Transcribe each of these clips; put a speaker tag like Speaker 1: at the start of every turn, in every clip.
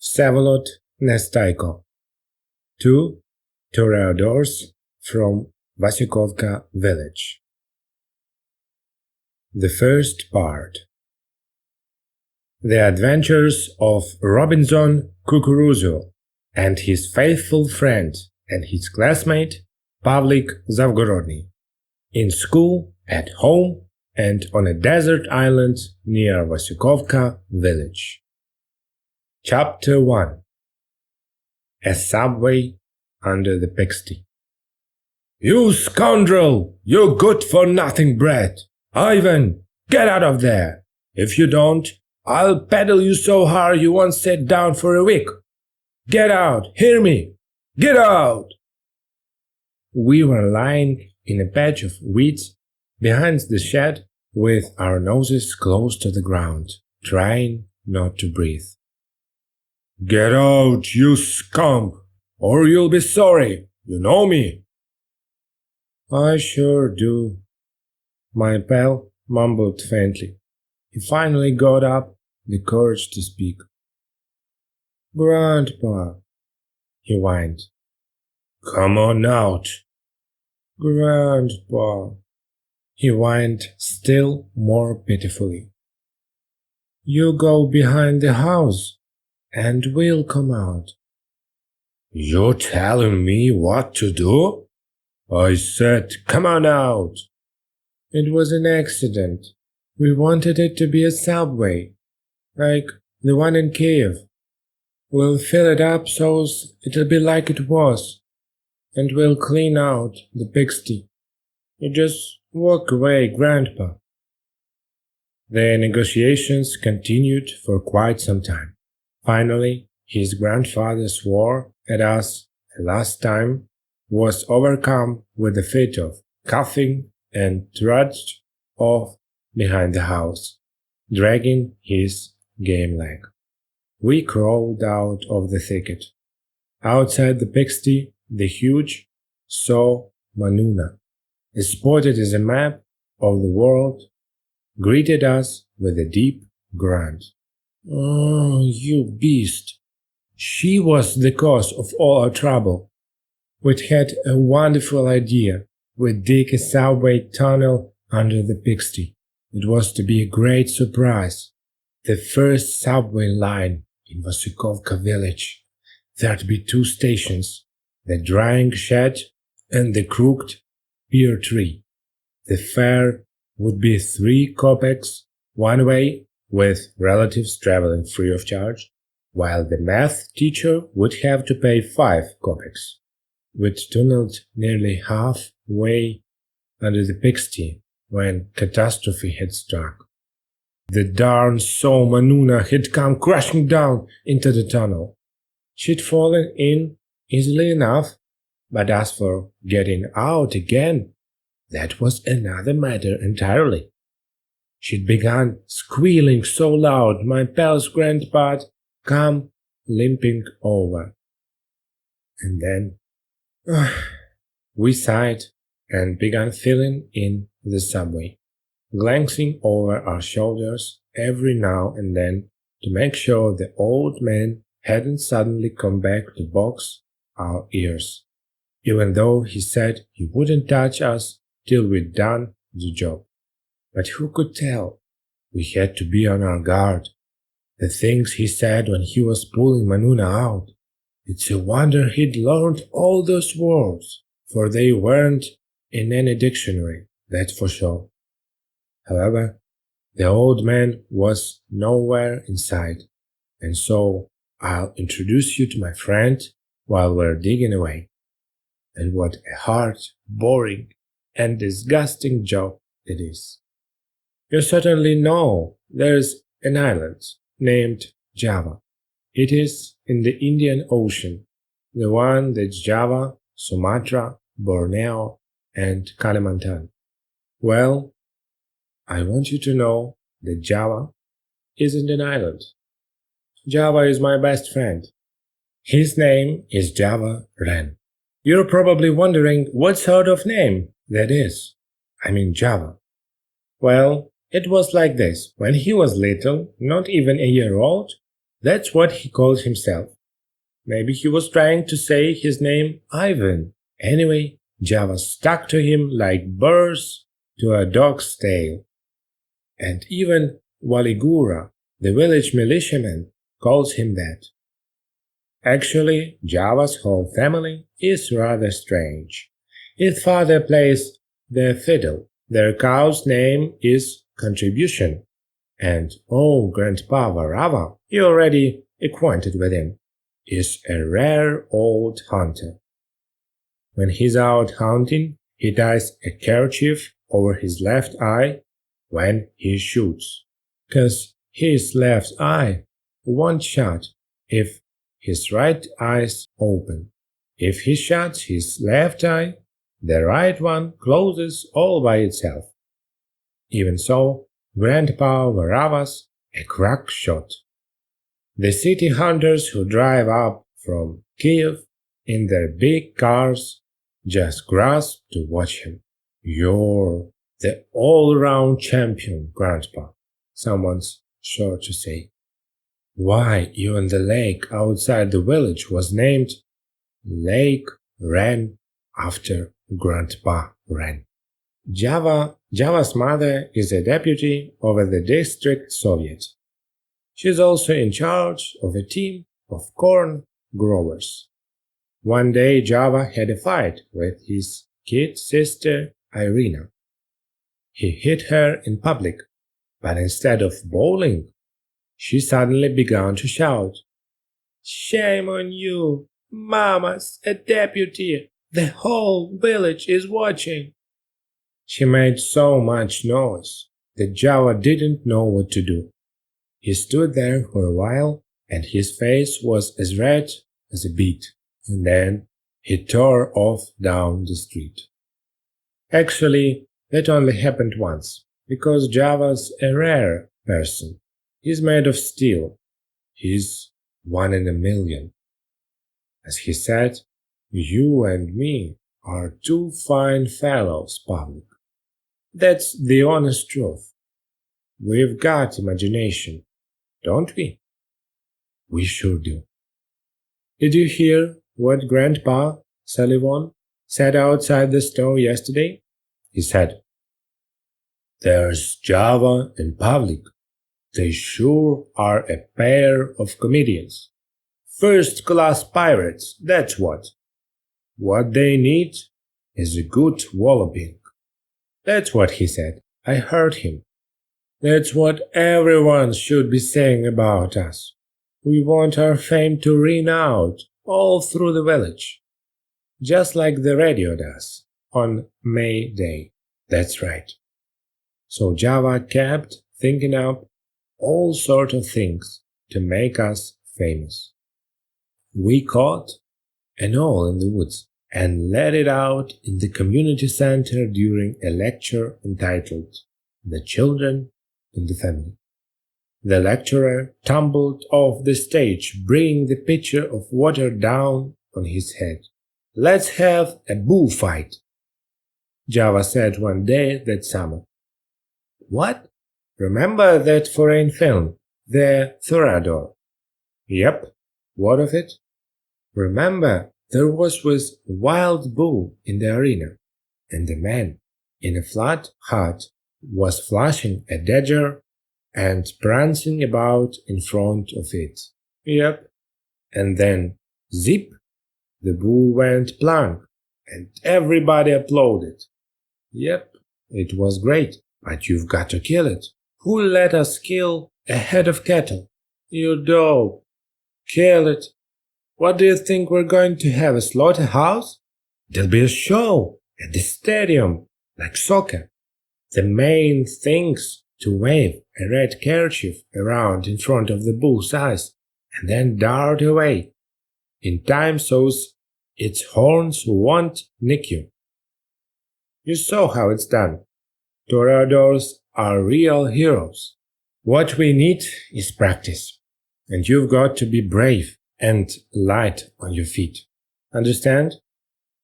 Speaker 1: Vsevolod Nestaiko. 2 Toreadors from Vasukovka village. The first part. The adventures of Robinson Cucuruzo and his faithful friend and his classmate Pavlik Zavgorodny, in school, at home, and on a desert island near Vasukovka village. Chapter 1. A subway under the pigsty. "You scoundrel! You good-for-nothing brat! Ivan, get out of there! If you don't, I'll pedal you so hard you won't sit down for a week! Get out! Hear me! Get out!" We were lying in a patch of weeds behind the shed with our noses close to the ground, trying not to breathe. "Get out, you skunk, or you'll be sorry, you know me." "I sure do," my pal mumbled faintly. He finally got up the courage to speak. "Grandpa," he whined. "Come on out." "Grandpa," he whined still more pitifully. "You go behind the house, and we'll come out." "You telling me what to do? I said come on out." "It was an accident. We wanted it to be a subway, like the one in Kiev. We'll fill it up so it'll be like it was, and we'll clean out the pigsty. You just walk away, Grandpa." The negotiations continued for quite some time. Finally, his grandfather swore at us a last time, was overcome with a fit of coughing, and trudged off behind the house, dragging his game leg. We crawled out of the thicket. Outside the pigsty, the huge saw Manuna, as spotted as a map of the world, greeted us with a deep grunt. "Oh, you beast! She was the cause of all our trouble. We'd had a wonderful idea. We'd dig a subway tunnel under the pigsty. It was to be a great surprise. The first subway line in Vasukovka village. There'd be 2 stations, the drying shed and the crooked pear tree. The fare would be 3 kopecks one way, with relatives traveling free of charge, while the math teacher would have to pay 5 kopecks. We'd tunneled nearly halfway under the pigsty when catastrophe had struck. The darn soul Manuna had come crashing down into the tunnel. She'd fallen in easily enough, but as for getting out again, that was another matter entirely. She'd begun squealing so loud my pal's grandpa'd come limping over. And then we sighed and began filling in the subway, glancing over our shoulders every now and then to make sure the old man hadn't suddenly come back to box our ears, even though he said he wouldn't touch us till we'd done the job. But who could tell? We had to be on our guard. The things he said when he was pulling Manuna out. It's a wonder he'd learned all those words, for they weren't in any dictionary, that's for sure. However, the old man was nowhere in sight, and so I'll introduce you to my friend while we're digging away. And what a hard, boring, and disgusting job it is. You certainly know there's an island named Java. It is in the Indian Ocean, the one that's Java, Sumatra, Borneo, and Kalimantan. Well, I want you to know that Java isn't an island. Java is my best friend. His name is Java Ren. You're probably wondering what sort of name that is. I mean Java. Well, it was like this. When he was little, not even a year old, That's what he called himself. Maybe he was trying to say his name Ivan. Anyway, Java stuck to him like burrs to a dog's tail. And even Waligura, the village militiaman, calls him that. Actually, Java's whole family is rather strange. His father plays the fiddle. Their cow's name is Contribution. And old Grandpa Varava, you're already acquainted with him, is a rare old hunter. When he's out hunting, he ties a kerchief over his left eye when he shoots, 'cause his left eye won't shut if his right eye's open. If he shuts his left eye, the right one closes all by itself. Even so, Grandpa Varava's a crack shot. The city hunters who drive up from Kiev in their big cars just grasp to watch him. You're the all-round champion, Grandpa, someone's sure to say. Why, even the lake outside the village was named Lake Ren after Grandpa Ren. Java's mother is a deputy over the district soviet. She's also in charge of a team of corn growers. One day Java had a fight with his kid sister Irina. He hit her in public, but instead of bowling, she suddenly began to shout, "Shame on you! Mama's a deputy! The whole village is watching!" She made so much noise that Java didn't know what to do. He stood there for a while, and his face was as red as a beet, and then he tore off down the street. Actually, that only happened once, because Java's a rare person. He's made of steel. He's 1 in a million. As he said, "You and me are two fine fellows, Pavlik." That's the honest truth. We've got imagination, don't we? We sure do. Did you hear what Grandpa Sullivan said outside the store yesterday? He said, "There's Java and Pavlik. They sure are a pair of comedians. First-class pirates, that's what. What they need is a good walloping." That's what he said. I heard him. That's what everyone should be saying about us. We want our fame to ring out all through the village, just like the radio does on May Day. That's right. So Java kept thinking up all sorts of things to make us famous. We caught an owl in the woods and let it out in the community center during a lecture entitled "The Children in the Family." The lecturer tumbled off the stage, bringing the pitcher of water down on his head. "Let's have a bullfight," Java said one day that summer. "What? Remember that foreign film, the Toreadors?" "Yep. What of it?" "Remember there was this wild bull in the arena, and the man in a flat hat was flashing a dagger and prancing about in front of it." "Yep." "And then, zip, the bull went plunk, and everybody applauded." "Yep, it was great, but you've got to kill it." "Who let us kill a head of cattle?" "You dope. Kill it. What do you think we're going to have, a slaughterhouse?" "There'll be a show at the stadium, like soccer. The main thing's to wave a red kerchief around in front of the bull's eyes and then dart away in time so its horns won't nick you. You saw how it's done. Toreadors are real heroes. What we need is practice, and you've got to be brave and light on your feet. Understand?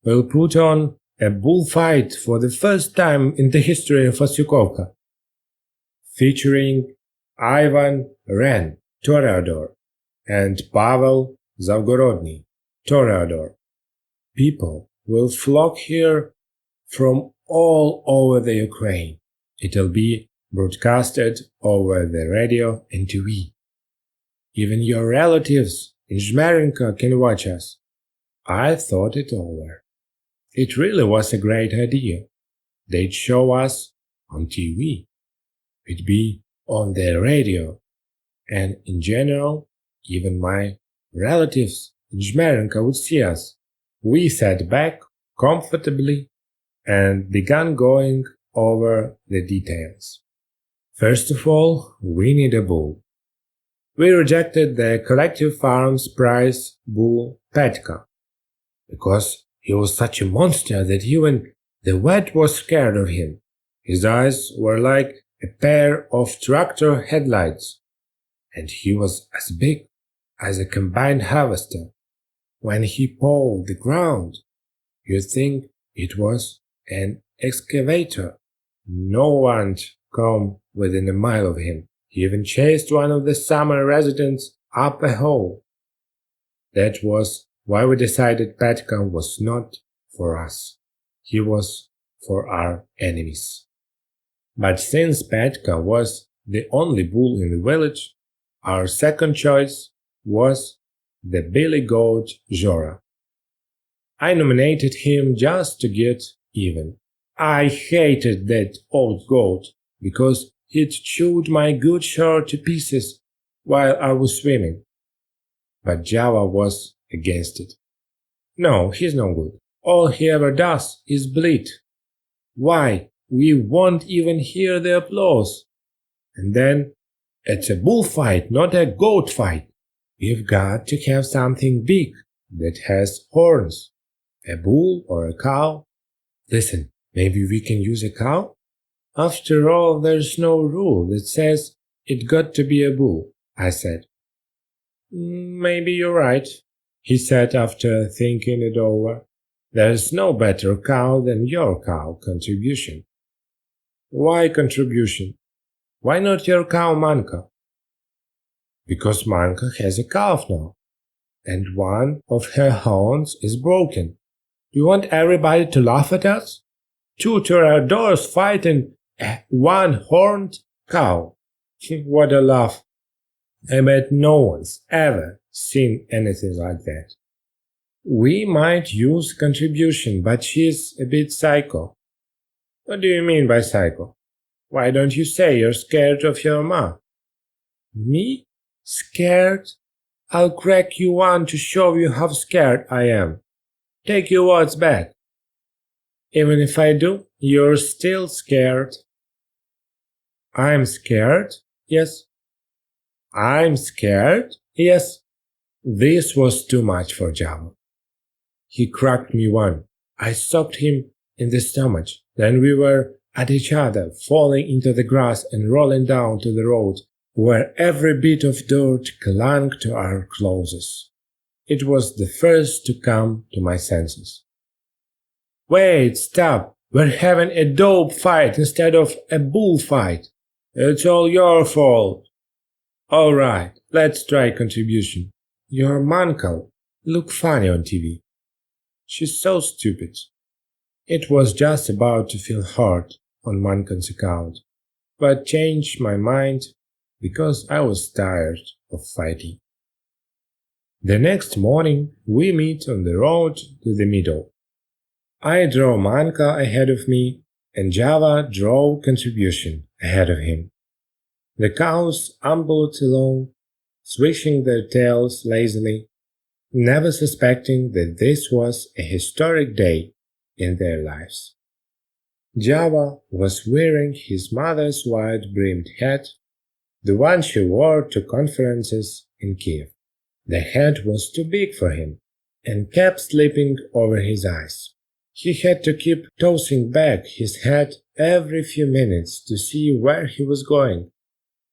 Speaker 1: We'll put on a bullfight for the first time in the history of Vasukovka, featuring Ivan Ren, Toreador, and Pavel Zavgorodny, Toreador. People will flock here from all over the Ukraine. It'll be broadcasted over the radio and TV. Even your relatives in Zhmerenka can watch us. I thought it over. It really was a great idea. They'd show us on TV. It'd be on the radio. And in general, even my relatives in Zhmerenka would see us. We sat back comfortably and began going over the details. First of all, we need a bull. We rejected the collective farms prize bull Petka, because he was such a monster that even the vet was scared of him. His eyes were like a pair of tractor headlights, and he was as big as a combined harvester. When he pawed the ground, you'd think it was an excavator. No one'd come within a mile of him. He even chased one of the summer residents up a hole. That was why we decided Petka was not for us. He was for our enemies. But since Petka was the only bull in the village, our second choice was the billy goat Zhora. I nominated him just to get even. I hated that old goat because he'd chewed my good shirt to pieces while I was swimming. But Java was against it. No, he's no good. All he ever does is bleat. Why, we won't even hear the applause. And then, it's a bullfight, not a goat fight. We've got to have something big that has horns. A bull or a cow. Listen, maybe we can use a cow? After all, there's no rule that says it got to be a bull, I said. Maybe you're right, he said after thinking it over. There's no better cow than your cow contribution. Why contribution? Why not your cow Manka? Because Manka has a calf now, and one of her horns is broken. Do you want everybody to laugh at us? Two Toreadors fighting a one-horned cow. What a laugh. I bet no one's ever seen anything like that. We might use contribution, but she's a bit psycho. What do you mean by psycho? Why don't you say you're scared of your ma? Me? Scared? I'll crack you one to show you how scared I am. Take your words back. Even if I do, you're still scared. I'm scared? Yes. I'm scared? Yes. This was too much for Java. He cracked me one. I socked him in the stomach. Then we were at each other, falling into the grass and rolling down to the road, where every bit of dirt clung to our clothes. It was the first to come to my senses. Wait, stop! We're having a dope fight instead of a bullfight. It's all your fault. All right, let's try contribution. Your Mankel look funny on TV. She's so stupid. It was just about to feel hard on Mankan's account, but changed my mind because I was tired of fighting. The next morning we meet on the road to the middle. I draw Manka ahead of me and Java draw contribution ahead of him. The cows ambled along, swishing their tails lazily, never suspecting that this was a historic day in their lives. Java was wearing his mother's wide-brimmed hat, the one she wore to conferences in Kiev. The hat was too big for him and kept slipping over his eyes. He had to keep tossing back his head every few minutes to see where he was going,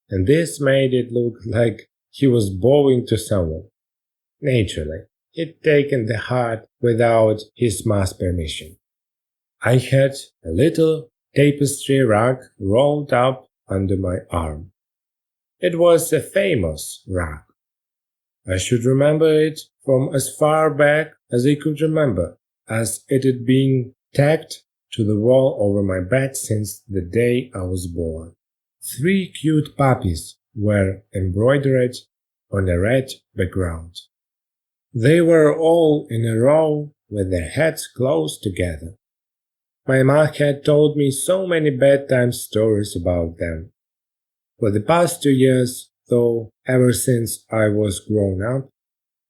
Speaker 1: and this made it look like he was bowing to someone. Naturally, he'd taken the hat without his ma's permission. I had a little tapestry rug rolled up under my arm. It was a famous rug. I should remember it from as far back as I could remember, as it had been tacked to the wall over my bed since the day I was born. 3 cute puppies were embroidered on a red background. They were all in a row with their heads close together. My mom had told me so many bedtime stories about them. For the past 2 years, though, ever since I was grown up,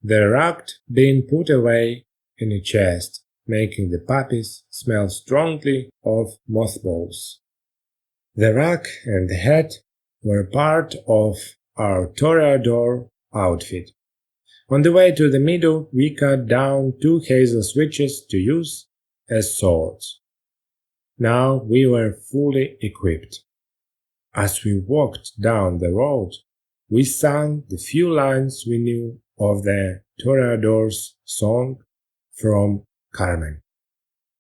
Speaker 1: the rug been put away in a chest, making the puppies smell strongly of mothballs. The rug and the hat were part of our Toreador outfit. On the way to the meadow, we cut down 2 hazel switches to use as swords. Now we were fully equipped. As we walked down the road, we sang the few lines we knew of the Toreadors' song from Carmen.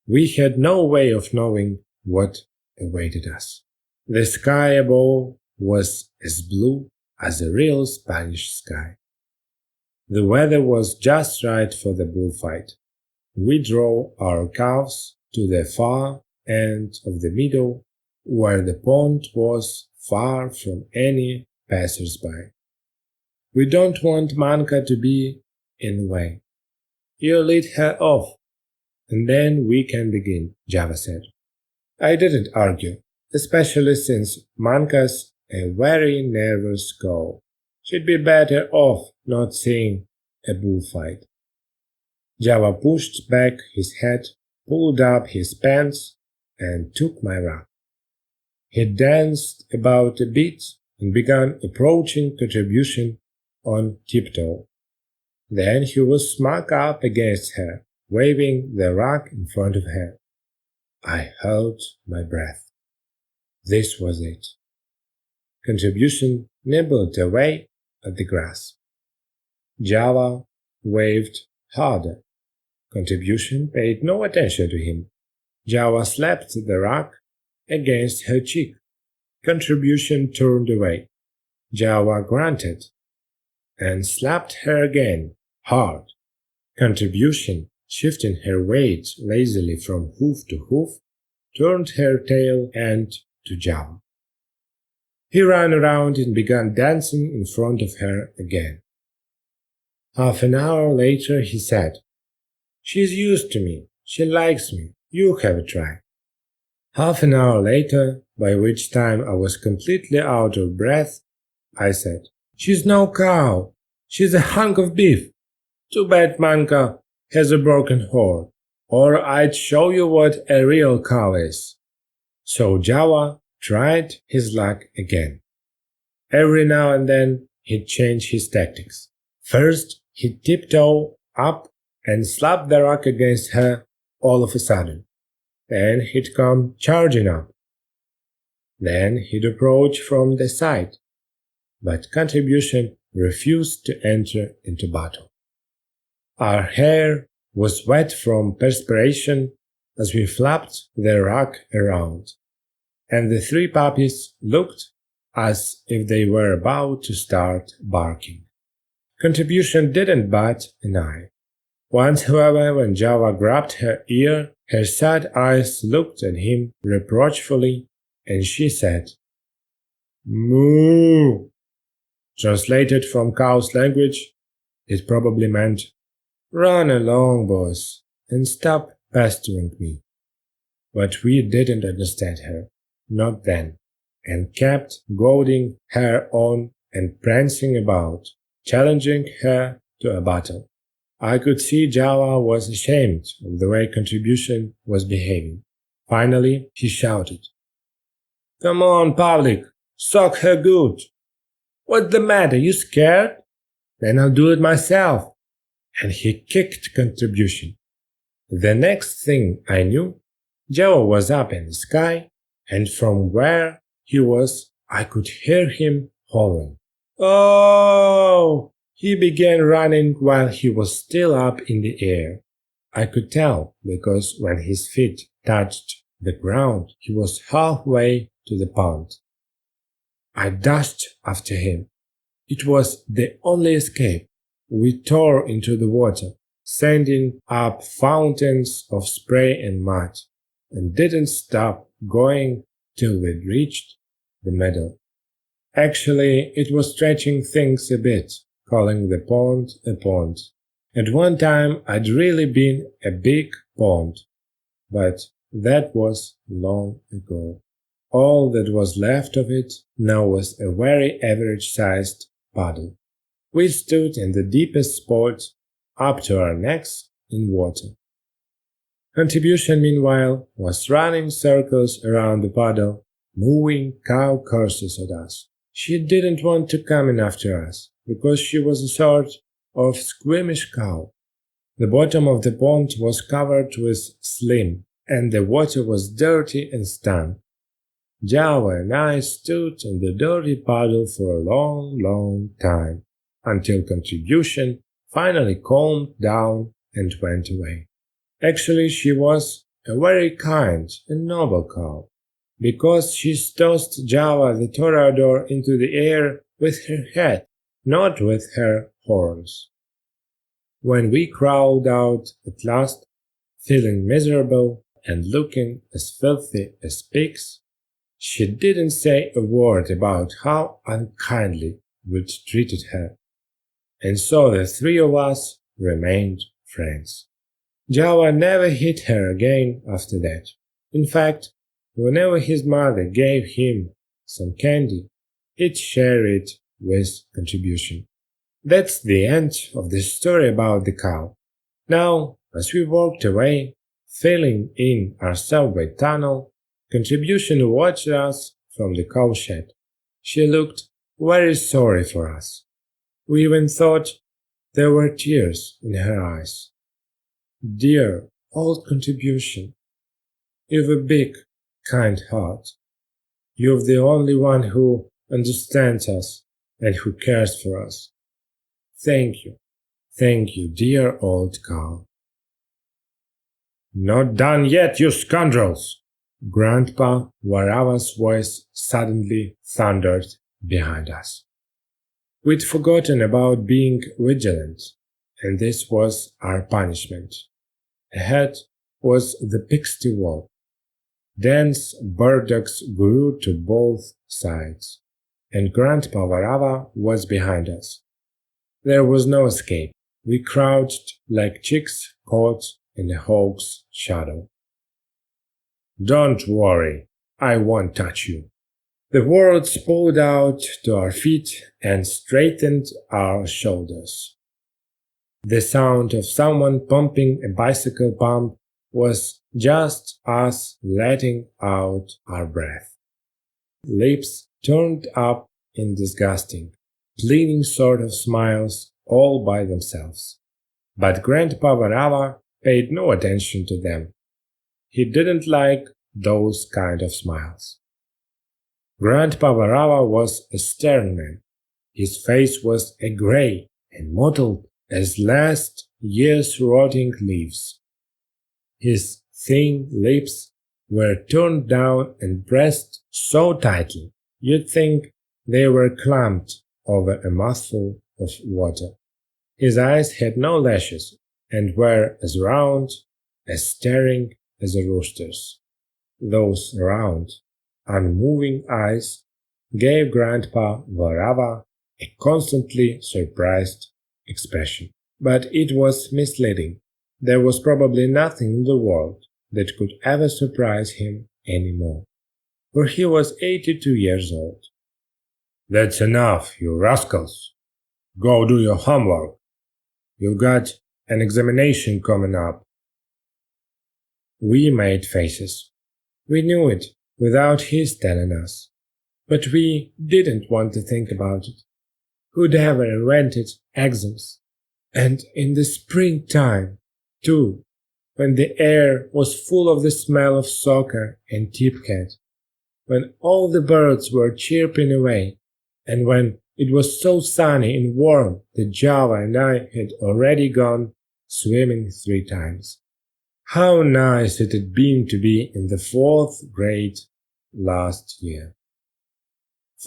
Speaker 1: We had no way of knowing what awaited us. The sky above was as blue as a real Spanish sky. The weather was just right for the bullfight. We drove our cows to the far end of the meadow, where the pond was far from any passers-by. We don't want Manka to be in the way. You lead her off, and then we can begin, Java said. I didn't argue, especially since Manka's a very nervous girl. She'd be better off not seeing a bullfight. Java pushed back his head, pulled up his pants, and took my rug. He danced about a bit and began approaching Contribution on tiptoe. Then he was smack up against her, waving the rug in front of her. I held my breath. This was it. Contribution nibbled away at the grass. Java waved harder. Contribution paid no attention to him. Java slapped the rug against her cheek. Contribution turned away. Java grunted and slapped her again, hard. Contribution, shifting her weight lazily from hoof to hoof, turned her tail end to Java. He ran around and began dancing in front of her again. Half an hour later he said, "She's used to me. She likes me. You have a try." Half an hour later, by which time I was completely out of breath, I said, "She's no cow. She's a hunk of beef. Too bad Manka has a broken horn, or I'd show you what a real cow is." So Java tried his luck again. Every now and then he'd change his tactics. First, he'd tiptoe up and slap the rug against her all of a sudden. Then he'd come charging up. Then he'd approach from the side. But Contribution refused to enter into battle. Our hair was wet from perspiration as we flapped the rug around, and the 3 puppies looked as if they were about to start barking. Contribution didn't bat an eye. Once, however, when Java grabbed her ear, her sad eyes looked at him reproachfully, and she said, "Moo." Translated from cow's language, it probably meant, "Run along, boss, and stop pestering me." But we didn't understand her, not then, and kept goading her on and prancing about, challenging her to a battle. I could see Java was ashamed of the way Contribution was behaving. Finally, he shouted, "Come on, public, sock her good. What's the matter, you scared? Then I'll do it myself." And he kicked Contribution. The next thing I knew, Java was up in the sky, and from where he was, I could hear him hollering. "Oh!" He began running while he was still up in the air. I could tell because when his feet touched the ground, he was halfway to the pond. I dashed after him. It was the only escape. we tore into the water, sending up fountains of spray and mud, and didn't stop going till we'd reached the middle. Actually, it was stretching things a bit, calling the pond a pond. At one time I'd really been a big pond, but that was long ago. All that was left of it now was a very average-sized puddle. We stood in the deepest spot, up to our necks in water. Contribution, meanwhile, was running circles around the puddle, mooing cow curses at us. She didn't want to come in after us, because she was a sort of squeamish cow. The bottom of the pond was covered with slime, and the water was dirty and stank. Java and I stood in the dirty puddle for a long time, until Contribution finally calmed down and went away. Actually, she was a very kind and noble cow, because she tossed Java the Toreador into the air with her head, not with her horns. When we crawled out at last, feeling miserable and looking as filthy as pigs, she didn't say a word about how unkindly we'd treated her, and so the three of us remained friends. Java never hit her again after that. In fact, whenever his mother gave him some candy, he'd share it with Contribution. That's the end of the story about the cow. Now, as we walked away, filling in our subway tunnel, Contribution watched us from the cowshed. She looked very sorry for us. We even thought there were tears in her eyes. Dear old Contribution, you've a big, kind heart. You're the only one who understands us and who cares for us. Thank you, dear old cow. Not done yet, you scoundrels! Grandpa Varava's voice suddenly thundered behind us. We'd forgotten about being vigilant, and this was our punishment. Ahead was the pigsty wall. Dense burdocks grew to both sides, and Grandpa Varava was behind us. There was no escape. We crouched like chicks caught in a hawk's shadow. Don't worry, I won't touch you. The words pulled out to our feet and straightened our shoulders. The sound of someone pumping a bicycle pump was just us letting out our breath. Lips turned up in disgusting, pleading sort of smiles all by themselves. But Grandpa Varava paid no attention to them. He didn't like those kind of smiles. Grandpa Varava was a stern man. His face was a grey and mottled as last year's rotting leaves. His thin lips were turned down and pressed so tightly you'd think they were clamped over a mouthful of water. His eyes had no lashes and were as round, as staring as a rooster's. Those round, unmoving eyes gave Grandpa Varava a constantly surprised expression. But it was misleading. There was probably nothing in the world that could ever surprise him any more, for he was 82 years old. That's enough, you rascals. Go do your homework. You've got an examination coming up. We made faces. We knew it without his telling us, but we didn't want to think about it. Who'd ever invented exams? And in the springtime, too, when the air was full of the smell of soccer and tipcat, when all the birds were chirping away, and when it was so sunny and warm that Java and I had already gone swimming 3 times. How nice it had been to be in the 4th grade last year.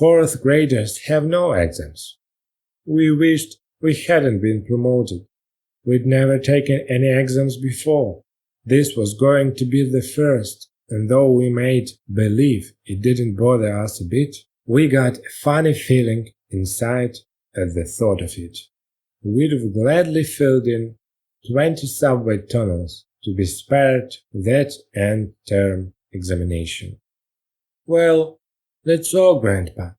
Speaker 1: 4th graders have no exams. We wished We hadn't been promoted. We'd never taken any exams before. This was going to be the first, and though we made believe it didn't bother us a bit, we got a funny feeling inside at the thought of it. We'd have gladly filled in 20 subway tunnels to be spared that end-term examination. Well, that's all, Grandpa.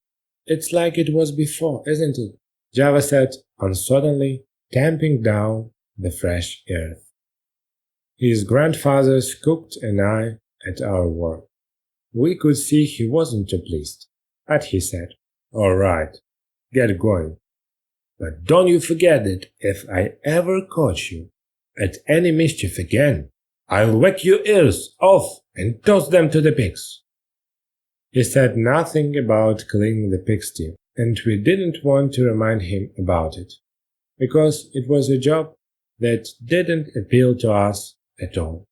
Speaker 1: It's like it was before, isn't it? Java said uncertainly, tamping down the fresh earth. His grandfather cooked an eye at our work. We could see he wasn't too pleased, but he said, "All right, get going. But don't you forget that if I ever caught you at any mischief again, I'll whack your ears off and toss them to the pigs." He said nothing about cleaning the pigsty, and we didn't want to remind him about it, because it was a job that didn't appeal to us at all.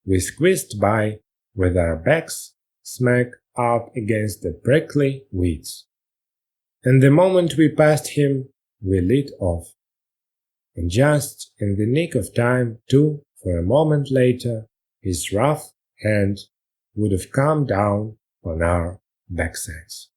Speaker 1: We squeezed by with our backs smack up against the prickly weeds, and the moment we passed him, we lit off. And just in the nick of time, too, for a moment later, his rough hand would have come down on our backsides.